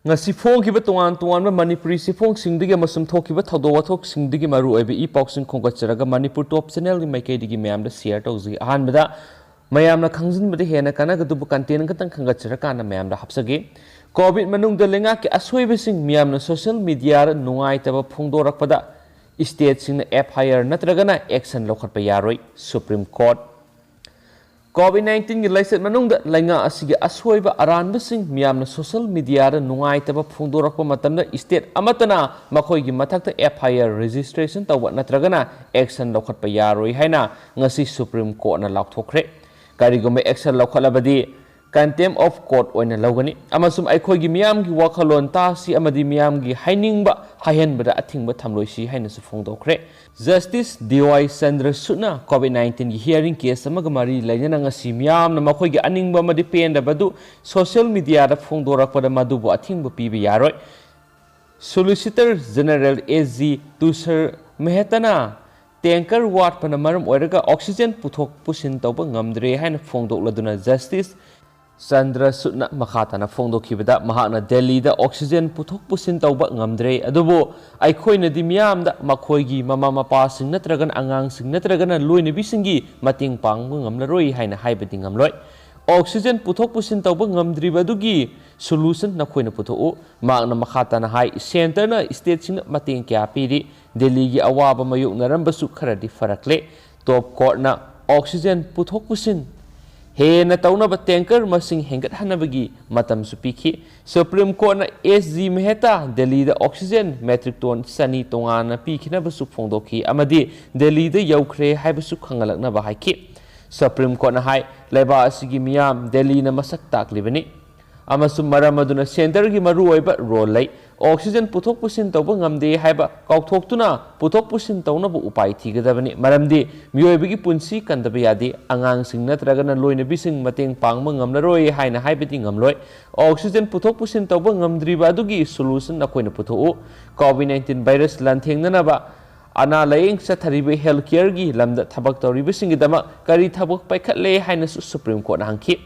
ngasi phongkiba tongan tongan Manipuri sifong singdigi amasum thokiba thawdo wathok singdigi maru oibe I pausing khongkacharaga Manipur top channel gi maikaidigi mayamda share tawji ahanbada mayamna khangjinbadi hena kanaga dubu content katang khangachara kana mayamda hapsage covid manungda lenga ki aswebasing mayamna social media ra nungai taba phongdorakpada state singna FIR natragana action lokhatpa yaroi Supreme Court COVID-19 लाइसेट मनुंग लाइंगा असिगे असोइबा अरानबसिंग मियामना social media रा नुंगाइतबा फोंदोरकपा मतमदा स्टेट अमतना मखोइगी मथक्ता FIR रजिस्ट्रेशन तौबा नत्रगना एक्शन लौखटपा यारोइ हाइना ngasi सुप्रीम कोर्ट ना लाउथोखरे कारिगुम एक्शन लौखलबदी कंटेम्प ऑफ कोर्ट ओइना लौगनी अमसुम अखोइगी मियामगी वाखलोन तासी अमदी मियामगी हाइनिंगबा हायनबदा अथिंगबा थमलोइसी हाइनासु फोंदोखरे जस्टिस DY Chandrasuna COVID-19 की हियरिंग केस अमग मरी लैना ngasi मियामना मखोइगी अनिंगबा मदि पेंदबदु सोशल मीडिया दा फोंदोरकपदा मदुबु अथिंगबा पीबा यारोइ सोलिसिटर जनरल AG तुषार मेहताना टैंकर वाटपना मरम ओइरगा ऑक्सीजन पुथोक पुसिन तौबा ngamdre हाइना फोंदोकलदुना justice Chandrasuna Makhatana Fongdokibada Mahana Delhi da oxygen puthok pusin tauba ngamdre adubo aikhoina di miyam da makhoigi mama mapa sing natragan angang sing natragana loine bisingi mating pangbu ngamlaroi haina haibati ngamloi oxygen puthok pusin tauba ngamdri badugi solution nakhoina putho magna makhatana hai center na state sing mating kya piri Delhi gi awaba mayuk narambasu kharadi farakle top court na oxygen puthok pusin हेना तौनब tanker मसिंग हेंगत हनबगी मतम सुपीखी supreme court ना SG Mehta Delhi दा oxygen metric ton सनी तोंगाना पीखिनबसु फोंदोखी अमदी दिल्ली दा यौखरे हाइबसु खंगलकनबा हाइखी सुप्रीम कोर्ट ना हाइ लेबा असिगी मियाम दिल्ली ना मसक ताकलिबनी अमसु मरमदुना सेंटर की मरु ओइबा रोल लै ऑक्सीजन पुथोक पुसिन तौबा ngamde हाइबा काउथोक्तुना पुथोक पुसिन तौनबु उपाय थिगदबनी मरमदि मियोइबगी पुंसी कंदबा यादि अंगांग सिंग नत्रगना लोइना बिसिंग मतेंग पांगबा ngamlaroi हाइना हाइबति ngamloi ऑक्सीजन पुथोक पुसिन तौबा ngamdriba adugi solution nakoina पुथोउ COVID-19 virus lanthengnanaba ana laying satharibe health care gi lamda thabak tawribisinggidama kari thabak paikhatle haina Supreme Court hangki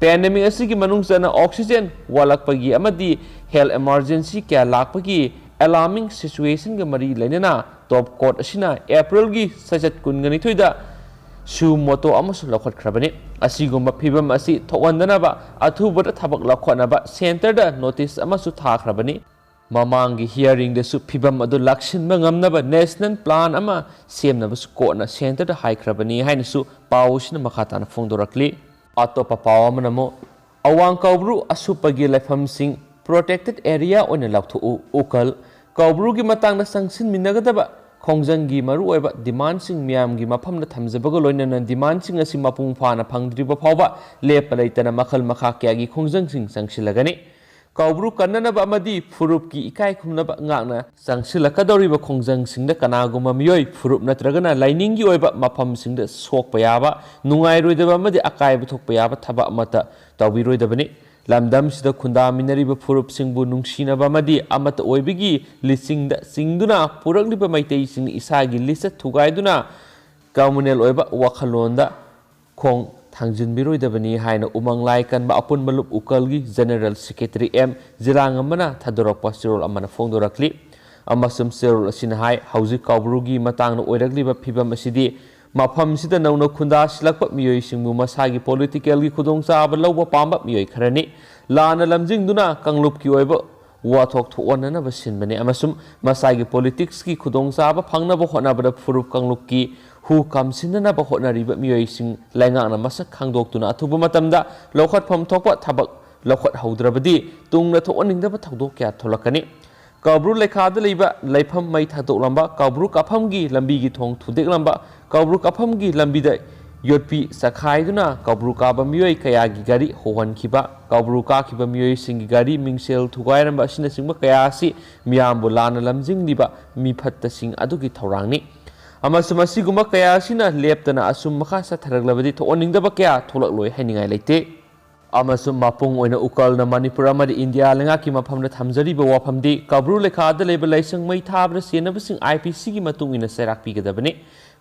pandemic asigi manung sana oxygen walakpagi amadi health emergency kya lakpagi alarming situation ga mari lainana top court asina April gi sajat kungani thoida su moto amasu lokhat khrabani asigumba phibam asi thowandana ba athubata thabak lakhona ba center da notice amasu tha khrabani mamangi hearing de su phibam adu lakshin ma ngamna ba national plan ama semna ba su court na center da high khrabani haina su pawusna makhatana phongdorakli अतोप पावमनमो अवांग कौब्रु असुपगी लेफम सिंग protected area ओने लाउथु उकल कौब्रु की मतंग संगसिन मिनगदबा खोंजंगी मरु ओइबा demand सिंग मियाम की मफम न थमजबग लोइनन demand सिंग असि मपुंग फाना फंगद्रिबा फावबा लेप लैतना मखल मखा क्यागी खोंजंग सिंग संगसिलगनी कौब्रु कन्ननबा अमदी फुरुप की इकाय खुमनबा nganna sangsilakadoriba khongjang singda kanaguma miyoi furup natragana lining gi oiba mafam singda sokpa yaba nungai roidaba amadi akai buthokpa yaba thaba amata tawbi roidabani lamdam sida khunda minariba furup singbu nungsinaba amadi amata oibigi lisingda singduna puragliba maitei sing isagi lisa thugaiduna communal oiba wakhalonda khong Thangjin biroidabani haina umanglai kanba apun malup ukalgi General Secretary M Jirangamana thadorokpa sirol amana phongdorakli amasum sirol asina hai hauji kaubrugi matangna oiragliba phibam asidi mafam sida nauna khunda silakpa miyoi singbu masagi political gi khudongsa lawba pamba miyoi kharani lana lamjingduna kanglup ki oiba wathok thuonana basinbani amasum masagi politics ki khudongsa phangna ba honabada furup kanglup ki hu kamsinna ba honariba miyoi sing laingana masak khangdoktuna athuba matamda lokhat pham thokpa thabak lokhat haudrabadi tungna thooningda ba thawdok kya tholakani kabru lekhada leiba leifam mai thadolamba kabru kapham gi lambi gi thong thudek lamba kabru kapham gi lambi da yotpi sakhaiduna kabru kaba miyoi kaya gi gari hohan khiba kabru ka khiba miyoi sing gi gari mingsel thugairamba sina singba kaya si miyambu lana lamjing liba mi phatta sing adugi thorangni amasumasi guma kaya sina leptana asum makha sa tharaglabadi thooningdaba kaya tholak loi hainingai leite amasum mapung oina ukal na Manipur amadi India lenga ki mafamna thamjari ba wafamdi kabru lekhada leba laisang mai thabra senabasing IPC gi matung ina serak pi gadabani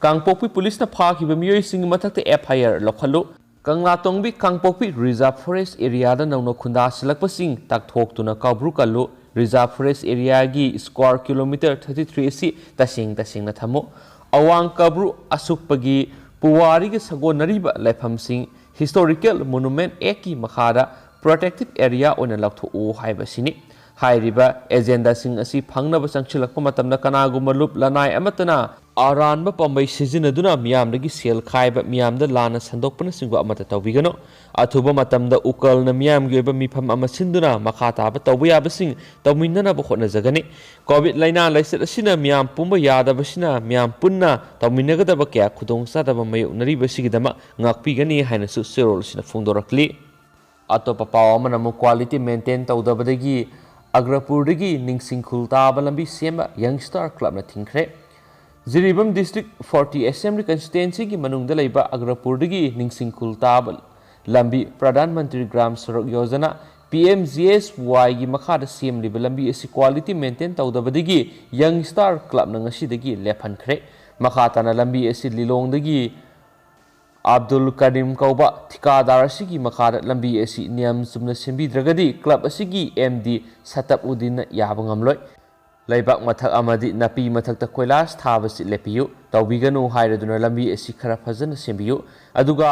kangpokpi police na phaki ba miyoi sing mathakte FIR lokhalu Kanglatongbi Kangpokpi Reserve Forest Area da nauno khunda silakpasing takthoktuna kabru kallu Reserve Forest Area gi square kilometer 33 si tasing na thamo awang kabru asukpagi puwari gi sagonariba laifamsing historical monument eki makhada protected area ona laktho o haibasini hairiba agenda sing asi phangnaba sangchilakpa matamda kanaguma lup lanai amatana aranba pambai sizinaduna miyamdagi sel khaiba miyamda lana sandokpana singwa amata tawbigano athuba matamda ukalna miyamgi oiba mifam ama sinduna makha taba tawba yabasing tawminnana ba khotna jagani covid laina laisat asina miyam pumba yadabasina miyam punna tawminnagadaba kya khudong sadaba mayoknari basigidama ngakpigani haina su serol sina phungdorakli atopa pawama namu quality maintain tawdabadagi Agrapurdagi Ningsing Khultaba lambi sema Youngstar Club na thingkhre Jiribam District 40 Assembly Constituency ki manungda laiba Agrapurdagi Ningsing Khultaba lambi Pradhan Mantri Gram Sadak Yojana PMGSY gi makhada sem liba lambi asi quality maintain tawdabadagi Youngstar Club na ngasidagi lephankhre makhatana lambi asi lilongdagi Abdul Karim Kauba Thikadar asigi makhada lambi asi niyam sumna sembidragadi club asigi MD Satapuddin yabangamloi laibak mathak amadi napi mathakta koilas thabasi lepiyu tawbiganu hairaduna lambi asi khara phajana sembiyu aduga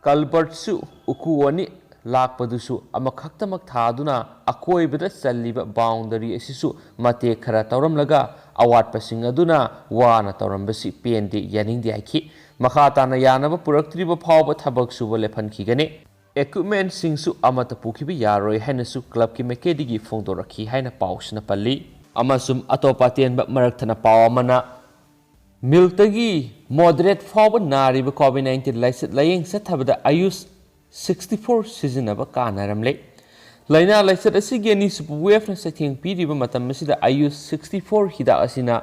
kalbartsu ukuwani lakpadusu amakhaktamak thaduna akoibada challiba boundary asisu mate khara tawramlaga awatpasing aduna wana tawrambasi pende yaningdi aiki makhatana yanaba puraktriba phawba thabak suba lephan khigane equipment singsu amata pukhibi yaroi hainasu club ki mekedigi phongdorakhi haina pausna palli amasum atopa tenba marakthana pawamana miltagi moderate phawba nariba covid-19 laisat layeng sathabada ayus 64 seasonaba kanaramle laina laisat asigi ani supu wave na satheng piriba matam asida ayus 64 hida asina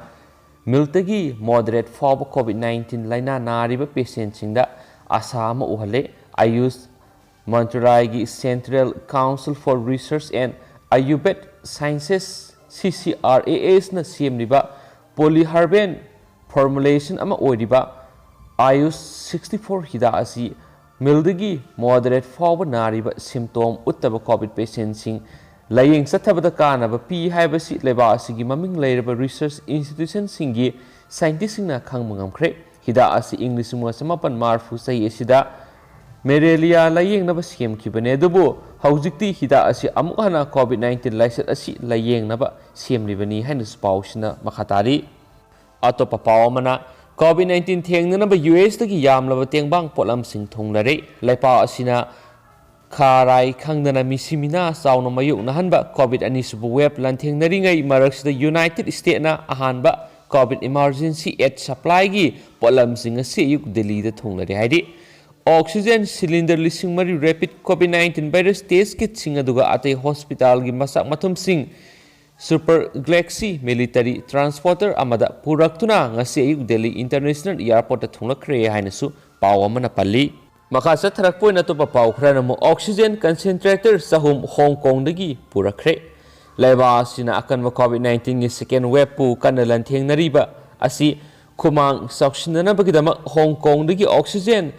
Miltagi moderate form COVID-19 laina nariba patient singda asama uhale Ayush Mantrarai Central Council for Research and Ayurved Sciences CCRAS na CMriba polyherben formulation ama oiriba Ayush 64 hida asi Mildagi moderate form nariba symptom uttaba COVID patient sing laying sathabada kanaba pi haibasi leba asigi maming lairaba research institution singi scientist singna khangmangamkhre hida asi english mo samapan marfu sai asida malaria layeng naba skem kibane dubu haujikti hida asi amukhana covid-19 laisat asi layeng naba semlibani haina spausna makhatari atopa pawamana covid-19 thengnanaba US dagi yamlaba tengbang polam sing thonglare laipa asina Kharai Khangdana Misimina Sauna Mayuk Nahanba COVID Anisubu Web Lanting Naringai Maraks the United States na Ahanba COVID Emergency Aid Supply gi Polam Singa Seyuk Delhi the Thunglari Hadi Oxygen Cylinder Lising Mari Rapid COVID-19 Virus Test Kit Singaduga Ate Hospital gi Masak Matum Sing Super Galaxy Military Transporter Amada Puraktuna Ngaseyuk Delhi International Airport Thungla Kre Hainasu Pawamana Palli Makasa tharakpoi na to papaw khra namo oxygen concentrator sahum Hong Kong dagi purakre laiba sina akan ma COVID-19 ni second wave pu kanalan thengnariba asi khumang sakshinana bagidama Hong Kong dagi oxygen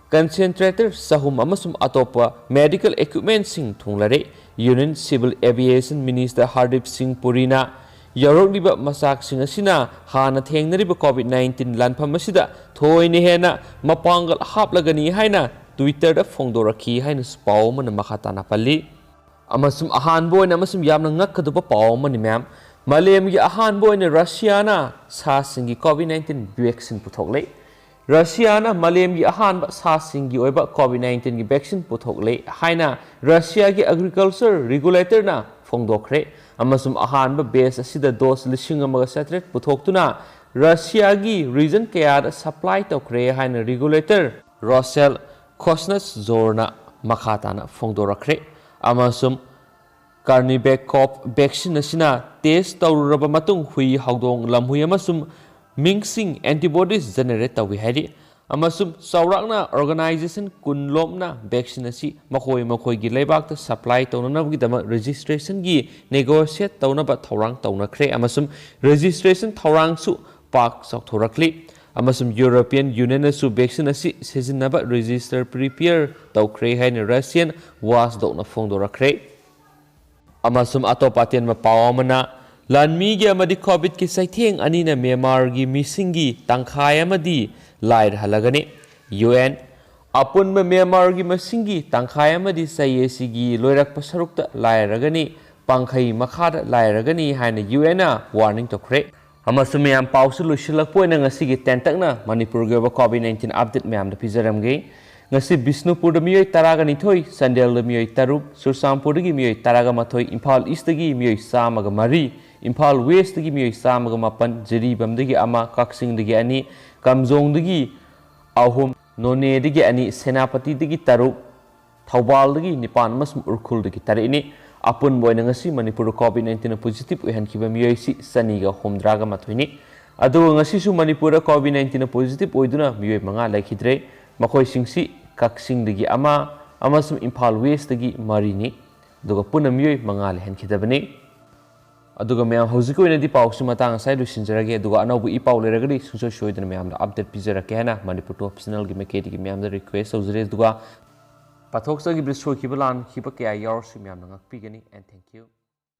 concentrator sahum amasum atopa medical equipment sing thunglare Union Civil Aviation Minister Hardip Singh Purina Yorokliba masak sing asina hana thengnariba COVID-19 lanpham asida thoine hena mapangal haplagani haina Twitter da phongdorakhi haina spaw man makhatana palli amasum ahan boina amasum yamna ngakkaduba paw man ma'am malem gi ahan boina Russia na sa singi COVID-19 vaccine puthokle Russia na malem gi ahan ba sa singi oiba COVID-19 gi vaccine puthokle haina Russia gi agriculture regulator na phongdokre amasum ahan ba base asida dose lising amaga satret puthoktuna Russia gi region kaya supply tokre haina regulator Rosel Kosnas Zorna makhatana phongdorakre amasum Carnivacop vaccine asina test tawraba matung hui hawdong lamhui amasum mingsing antibodies generate tawi hari amasum saurakna organization kunlomna vaccine asi makhoi gi leibak ta supply tawna gi dama registration gi negotiate tawna ba thorang tawna khre amasum registration thorang su pak sakthorakli ꯑꯃꯁꯨꯡ European ꯌꯨꯅꯤꯌꯟꯅꯁꯨ vaccine ꯑꯁꯤ ꯁꯤꯖꯤꯟꯅꯕ register prepare ꯇꯧꯈ꯭ꯔꯦ ꯍꯥꯏꯅ Russian ꯋꯥꯆꯗꯣꯛꯅ ꯐꯣꯡꯗꯣꯔꯛꯈ꯭ꯔꯦ꯫ ꯑꯃꯁꯨꯡ ꯑꯇꯣꯞꯄ ꯑꯇꯦꯟꯕ ꯄꯥꯎ ꯑꯃꯅ ꯂꯥꯟꯃꯤꯒꯤ ꯑꯃꯗꯤ ꯀꯣꯚꯤꯗꯀꯤ ꯆꯩꯊꯦꯡ ꯑꯅꯤꯅ ꯃ꯭ꯌꯥꯟꯃꯥꯔꯒꯤ ꯃꯤꯁꯤꯡꯒꯤ ꯇꯪꯈꯥꯏ ꯑꯃꯗꯤ ꯂꯥꯏꯔꯍꯜꯂꯒꯅꯤ꯫ UN ꯑꯄꯨꯟꯕ ꯃ꯭ꯌꯥꯟꯃꯥꯔꯒꯤ ꯃꯁꯤꯡꯒꯤ ꯇꯪꯈꯥꯏ ꯑꯃꯗꯤ ꯆꯍꯤ ꯑꯁꯤꯒꯤ ꯂꯣꯏꯔꯛꯄ ꯁꯔꯨꯛꯇ ꯂꯥꯏꯔꯒꯅꯤ, ꯄꯥꯡꯈꯩ ꯃꯈꯥꯗ ꯂꯥꯏꯔꯒꯅꯤ ꯍꯥꯏꯅ UNꯅ ꯋꯥꯔꯅꯤꯡ ꯇꯧꯈ꯭ꯔꯦ꯫ ꯑꯃꯁꯨꯡ ꯃꯌꯥꯝ ꯄꯥꯎꯁꯨ ꯂꯣꯏꯁꯤꯜꯂꯛꯄ ꯑꯣꯏꯅ ꯉꯁꯤꯒꯤ ꯇꯦꯟꯇꯛꯅ ꯃꯅꯤꯄꯨꯔꯒꯤ ꯑꯣꯏꯕ ꯀꯣꯚꯤꯗ-19 ꯑꯞꯗꯦꯠ ꯃꯌꯥꯝꯗ ꯄꯤꯖꯔꯝꯒꯦ꯫ ꯉꯁꯤ ꯕꯤꯁꯅꯨꯄꯨꯔꯗ ꯃꯤꯑꯣꯏ 12, ꯆꯥꯟꯗꯦꯜꯗ ꯃꯤꯑꯣꯏ 3, ꯆꯨꯔꯆꯥꯟꯄꯨꯔꯗꯒꯤ ꯃꯤꯑꯣꯏ 11, ꯏꯝꯐꯥꯜ ꯏꯁꯇꯒꯤ ꯃꯤꯑꯣꯏ 103, ꯏꯝꯐꯥꯜ ꯋꯦꯁꯇꯒꯤ ꯃꯤꯑꯣꯏ 109, ꯖꯤꯔꯤꯕꯥꯝꯗꯒꯤ 1, ꯀꯛꯆꯤꯡꯗꯒꯤ 2, ꯀꯥꯝꯖꯣꯡꯗꯒꯤ 3, ꯅꯣꯅꯦꯗꯒꯤ 2, ꯁꯦꯅꯥꯄꯇꯤꯗꯒꯤ 3, ꯊꯧꯕꯥꯜꯗꯒꯤ 9 ꯑꯃꯁꯨꯡ ꯎꯈ꯭ꯔꯨꯜꯗꯒꯤ 3ꯅꯤ꯫ ꯑꯄꯨꯟꯕ ꯑꯣꯏꯅ ꯉꯁꯤ ꯃꯅꯤꯄꯨꯔꯗ ꯀꯣꯚꯤꯗ-19 ꯄꯣꯖꯤꯇꯤꯚ ꯑꯣꯏꯍꯟꯈꯤꯕ ꯃꯤꯑꯣꯏꯁꯤ 281ꯅꯤ꯫ ꯑꯗꯨꯒ ꯉꯁꯤꯁꯨ ꯃꯅꯤꯄꯨꯔꯗ ꯀꯣꯚꯤꯗ-19 ꯄꯣꯖꯤꯇꯤꯚ ꯑꯣꯏꯗꯨꯅ ꯃꯤꯑꯣꯏ 5 ꯂꯩꯈꯤꯗ꯭ꯔꯦ꯫ ꯃꯈꯣꯏꯁꯤꯡꯁꯤ ꯀꯛꯆꯤꯡꯗꯒꯤ 1 ꯑꯃꯁꯨꯡ ꯏꯝꯐꯥꯜ ꯋꯦꯁꯇꯒꯤ 3ꯅꯤ꯫ ꯑꯗꯨꯒ ꯄꯨꯟꯅ ꯃꯤꯑꯣꯏ 5 ꯂꯩꯍꯟꯈꯤꯗꯕꯅꯤ꯫ ꯑꯗꯨꯒ ꯃꯌꯥꯝ ꯍꯧꯖꯤꯛꯀꯤ ꯑꯣꯏꯅꯗꯤ ꯄꯥꯎꯁꯤ ꯃꯇꯥꯡ ꯑꯁꯥꯏ ꯂꯣꯏꯁꯤꯟꯖꯔꯒꯦ, ꯑꯗꯨꯒ ꯑꯅꯧꯕ ꯏ-ꯄꯥꯎ ꯂꯩꯔꯒꯗꯤ ꯁꯨꯡꯁꯣꯏ ꯁꯣꯏꯗꯅ ꯃꯌꯥꯝꯗ ꯑꯞꯗꯦꯠ ꯄꯤꯖꯔꯛꯀꯦ ꯍꯥꯏꯅ ꯃꯅꯤꯄꯨꯔ ꯇꯣꯞ ꯆꯦꯅꯦꯜꯒꯤ ꯃꯥꯏꯀꯩꯗꯒꯤ ꯃꯌꯥꯝꯗ ꯔꯤꯀ꯭ꯋꯦꯁ ꯇꯧꯖꯔꯤ꯫ ꯑꯗꯨꯒ ꯄꯥꯊꯣꯛꯆꯈꯤꯕ ꯁꯣꯏꯈꯤꯕ ꯂꯥꯟꯈꯤꯕ ꯀꯌꯥ ꯌꯥꯎꯔꯁꯨ ꯃꯌꯥꯝꯅ ꯉꯥꯛꯄꯤꯒꯅꯤ꯫ N thank you.